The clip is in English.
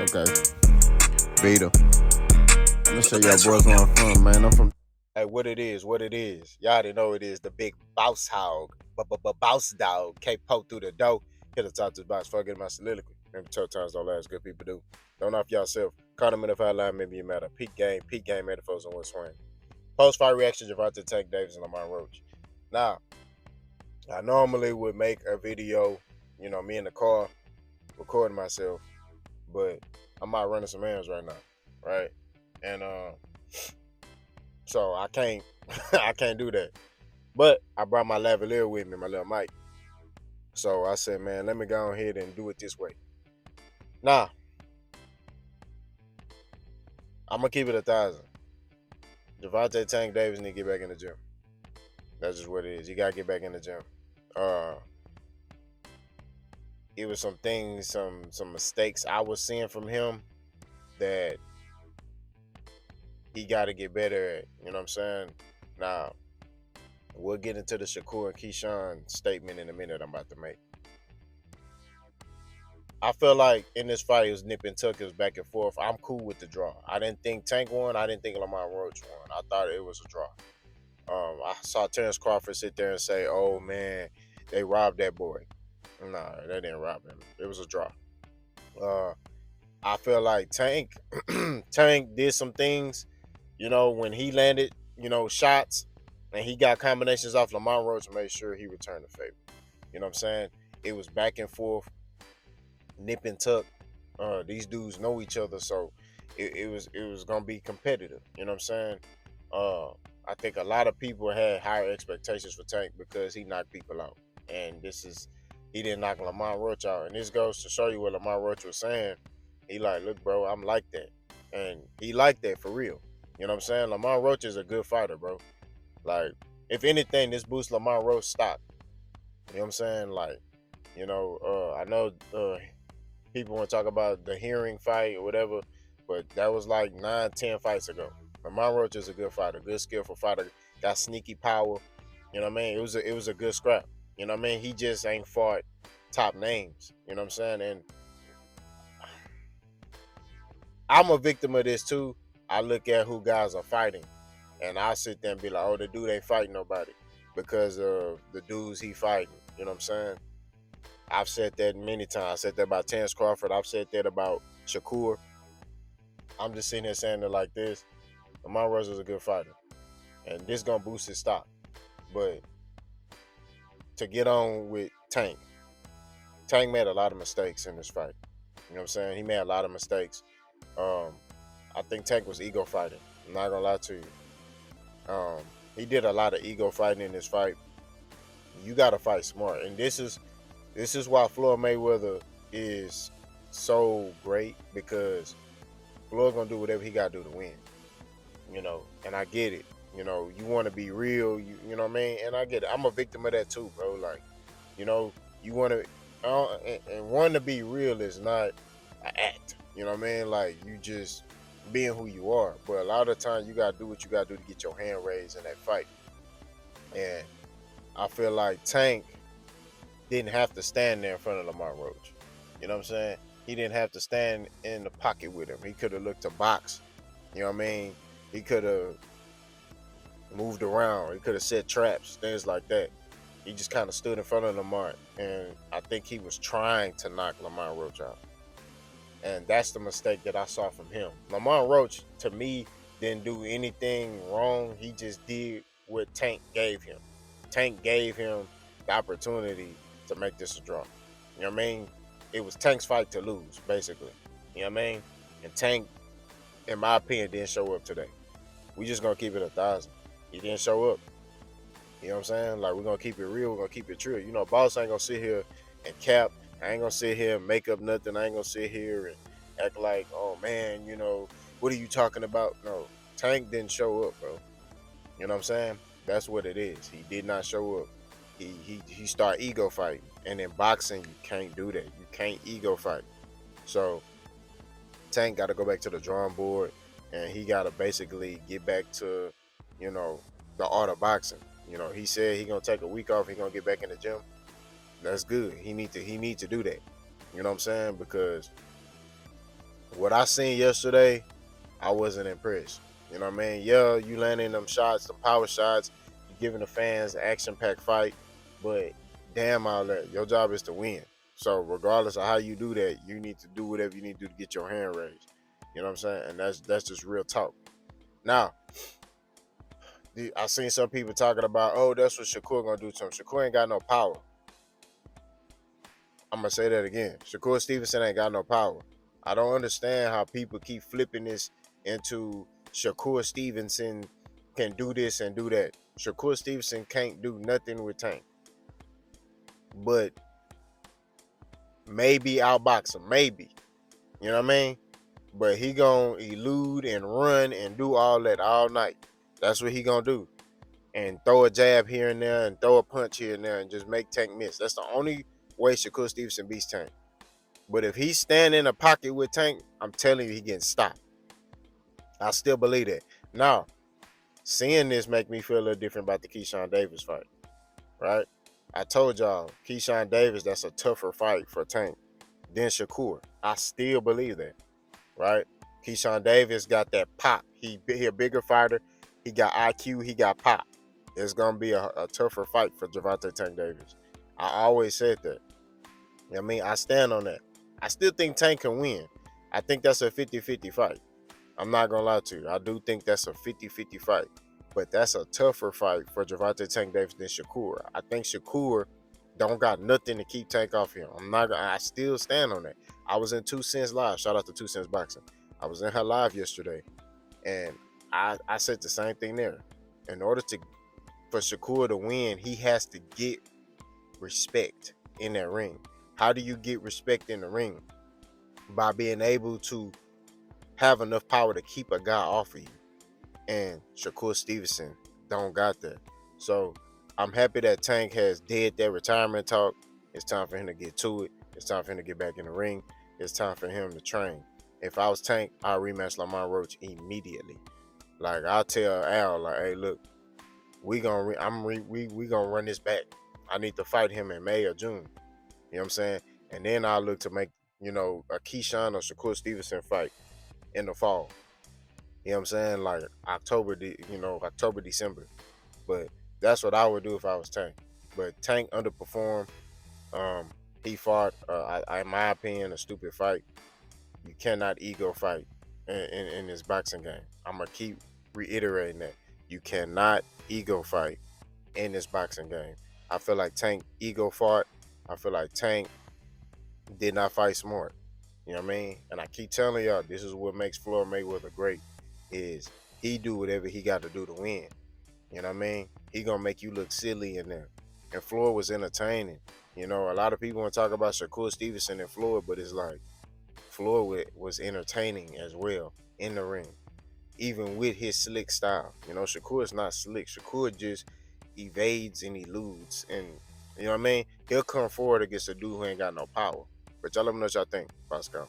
Okay. Vita. I'm gonna show y'all boys where I'm from, man. I'm from. Hey, what it is, what it is. Y'all already know it is the big boss hog, boss dog. Can't poke through the door. Hit the top to the box. Forget my soliloquy. Remember, tough times don't last. Good people do. Don't knock yourself. Caught him in the foul line. Maybe you matter. Peak game metaphors on one swing. Post fight reaction: Gervonta Tank Davis and Lamont Roach. Now, I normally would make a video, me in the car recording myself, but I'm out running some errands right now, right? And so I can't I can't do that. But I brought my lavalier with me, my little mic. So I said, man, let me go ahead and do it this way. Now, I'm gonna keep it 1,000. Gervonta Tank Davis need to get back in the gym. That's just what it is. You gotta get back in the gym. Uh it was some things, some mistakes I was seeing from him that he gotta get better at. You know what I'm saying? Now, we'll get into the Shakur and Keyshawn statement in a minute I'm about to make. I feel like in this fight it was nip and tuck, it was back and forth. I'm cool with the draw. I didn't think Tank won. I didn't think Lamont Roach won. I thought it was a draw. I saw Terrence Crawford sit there and say, "Oh man, they robbed that boy." Nah, they didn't rob him. It was a draw. Uh, I feel like Tank, Tank did some things. When he landed, shots, and he got combinations off Lamont Roach, made sure he returned the favor. You know what I'm saying? It was back and forth, nip and tuck. These dudes know each other, so it was gonna be competitive. You know what I'm saying? I think a lot of people had higher expectations for Tank because he knocked people out, and he didn't knock Lamont Roach out, and this goes to show you what Lamont Roach was saying. He like, look, bro, I'm like that, and he like that for real. You know what I'm saying? Lamont Roach is a good fighter, bro. Like, if anything, this boosts Lamont Roach stock. You know what I'm saying? Like, I know people want to talk about the hearing fight or whatever, but that was like 9, 10 fights ago. Lamont Roach is a good fighter, good skillful fighter, got sneaky power. You know what I mean? It was a good scrap. You know what I mean? He just ain't fought top names. You know what I'm saying? And I'm a victim of this too. I look at who guys are fighting, and I sit there and be like, oh, the dude ain't fighting nobody because of the dudes he fighting. You know what I'm saying? I've said that many times. I said that about Terrence Crawford. I've said that about Shakur. I'm just sitting here saying it like this. Lamont Roach is a good fighter, and this gonna boost his stock. But to get on with Tank, Tank made a lot of mistakes in this fight. You know what I'm saying? He made a lot of mistakes. Um, I think Tank was ego fighting. I'm not gonna lie to you. He did a lot of ego fighting in this fight. You gotta fight smart, and this is why Floyd Mayweather is so great, because Floyd gonna do whatever he gotta do to win. And I get it. You want to be real. You know what I mean? And I get it. I'm a victim of that too, bro. Like, you know, you want to, and wanting to be real is not an act. You know what I mean? Like, you just being who you are. But a lot of times you gotta do what you gotta do to get your hand raised in that fight. And I feel like Tank didn't have to stand there in front of Lamont Roach. You know what I'm saying? He didn't have to stand in the pocket with him. He could have looked to box. You know what I mean? He could have moved around. He could have set traps, things like that. He just kind of stood in front of Lamont, and I think he was trying to knock Lamont Roach out. And that's the mistake that I saw from him. Lamont Roach, to me, didn't do anything wrong. He just did what Tank gave him. Tank gave him the opportunity to make this a draw. You know what I mean? It was Tank's fight to lose, basically. You know what I mean? And Tank, in my opinion, didn't show up today. We just gonna keep it 1,000. He didn't show up. You know what I'm saying? Like, we're gonna keep it real, we're gonna keep it true. Boss ain't gonna sit here and cap. I ain't gonna sit here and make up nothing. I ain't gonna sit here and act like, oh man, what are you talking about? No, Tank didn't show up, bro. You know what I'm saying? That's what it is. He did not show up. He start ego fighting. And in boxing, you can't do that. You can't ego fight. So Tank got to go back to the drawing board, and he got to basically get back to, the art of boxing. He said he gonna take a week off. He gonna get back in the gym. That's good. He need to do that. You know what I'm saying? Because What I seen yesterday, I wasn't impressed. You know what I mean? Yeah, you landing them shots, the power shots, you giving the fans an action-packed fight, but damn all that. Your job is to win. So regardless of how you do that, you need to do whatever you need to do to get your hand raised. You know what I'm saying? And that's just real talk. Now, I seen some people talking about, oh, that's what Shakur gonna do to him. Shakur ain't got no power. I'm gonna say that again. Shakur Stevenson ain't got no power. I don't understand how people keep flipping this into Shakur Stevenson can do this and do that. Shakur Stevenson can't do nothing with Tank, but maybe outbox him, maybe. You know what I mean? But he gonna elude and run and do all that all night. That's what he gonna do. And throw a jab here and there and throw a punch here and there and just make Tank miss. That's the only way Shakur Stevenson beats Tank. But if he's standing in a pocket with Tank, I'm telling you, he getting stopped. I still believe that. Now, seeing this make me feel a little different about the Keyshawn Davis fight, right? I told y'all, Keyshawn Davis, that's a tougher fight for Tank than Shakur. I still believe that, right? Keyshawn Davis got that pop. He a bigger fighter. He got IQ. He got pop. It's going to be a tougher fight for Gervonta Tank Davis. I always said that. I mean, I stand on that. I still think Tank can win. I think that's a 50-50 fight. I'm not going to lie to you. I do think that's a 50-50 fight. But that's a tougher fight for Gervonta Tank Davis than Shakur. I think Shakur don't got nothing to keep Tank off him. I still stand on that. I was in 2 Cents Live. Shout out to 2 Cents Boxing. I was in her live yesterday. And I said the same thing there. In order for Shakur to win, he has to get respect in that ring. How do you get respect in the ring? By being able to have enough power to keep a guy off of you. And Shakur Stevenson don't got that. So I'm happy that Tank has did that retirement talk. It's time for him to get to it. It's time for him to get back in the ring. It's time for him to train. If I was Tank, I'll rematch Lamont Roach immediately. Like, I'll tell Al, like, hey, look, we gonna run this back. I need to fight him in May or June. You know what I'm saying? And then I'll look to make, a Keyshawn or Shakur Stevenson fight in the fall. You know what I'm saying? Like October, December. But that's what I would do if I was Tank. But Tank underperformed. He fought, in my opinion, a stupid fight. You cannot ego fight in this boxing game. I'm going to keep reiterating that. You cannot ego fight in this boxing game. I feel like Tank ego fought. I feel like Tank did not fight smart. You know what I mean? And I keep telling y'all, this is what makes Floyd Mayweather great, is he do whatever he got to do to win. You know what I mean? He gonna make you look silly in there. And Floyd was entertaining. A lot of people want to talk about Shakur Stevenson and Floyd, but it's like Floyd was entertaining as well in the ring, even with his slick style. Shakur is not slick. Shakur just evades and eludes, and you know what I mean? He'll come forward against a dude who ain't got no power. But y'all let me know what y'all think. Pascal.